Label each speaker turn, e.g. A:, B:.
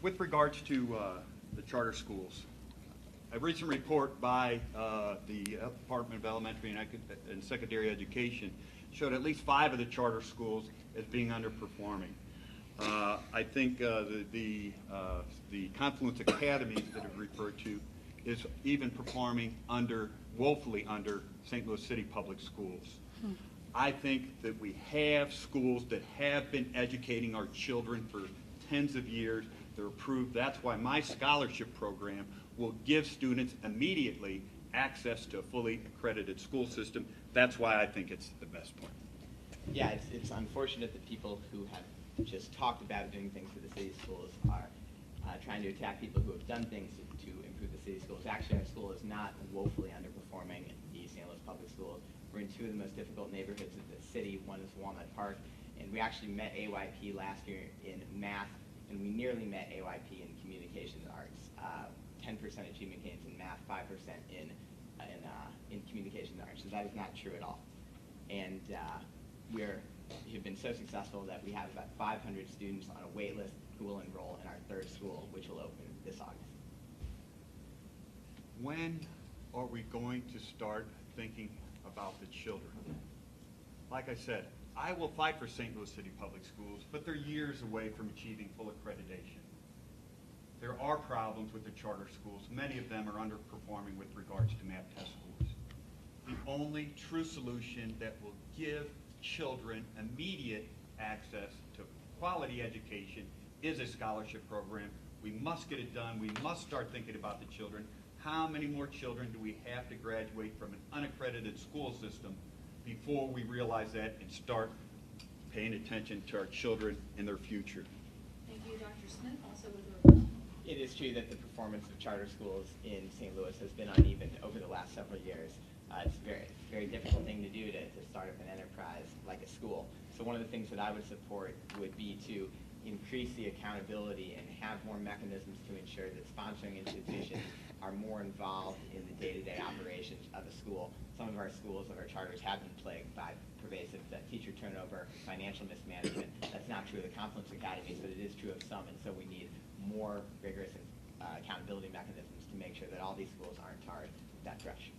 A: With regards to the charter schools, a recent report by the Department of Elementary and Secondary Education showed at least 5 of the charter schools as being underperforming. I think the Confluence Academies that are referred to is even performing woefully under St. Louis City Public Schools. I think that we have schools that have been educating our children for tens of years. They're approved. That's why my scholarship program will give students immediately access to a fully accredited school system. That's why I think it's the best point.
B: Yeah, it's unfortunate that people who have just talked about doing things for the city schools are trying to attack people who have done things to improve the city schools. Actually, our school is not woefully underperforming in the St. Louis Public Schools. We're in 2 of the most difficult neighborhoods of the city. One is Walnut Park, and we actually met AYP last year in math, and we nearly met AYP in communications arts. 10% achievement gains in math, 5% in communications arts. So that is not true at all. And we have been so successful that we have about 500 students on a wait list who will enroll in our 3rd school, which will open this August.
A: When are we going to start thinking about the children? Like I said, I will fight for St. Louis City Public Schools, but they're years away from achieving full accreditation. There are problems with the charter schools. Many of them are underperforming with regards to math test scores. The only true solution that will give children immediate access to quality education is a scholarship program. We must get it done. We must start thinking about the children. How many more children do we have to graduate from an unaccredited school system before we realize that and start paying attention to our children and their future?
C: Thank you, Dr. Smith. Also with a report.
B: It is true that the performance of charter schools in St. Louis has been uneven over the last several years. It's a very difficult thing to do to start up an enterprise like a school. So one of the things that I would support would be to increase the accountability and have more mechanisms to ensure that sponsoring institutions are more involved in the day-to-day operations of a school. Some of our schools, of our charters, have been plagued by pervasive teacher turnover, financial mismanagement. That's not true of the Confluence Academies, but it is true of some, and so we need more rigorous accountability mechanisms to make sure that all these schools aren't tarred that direction.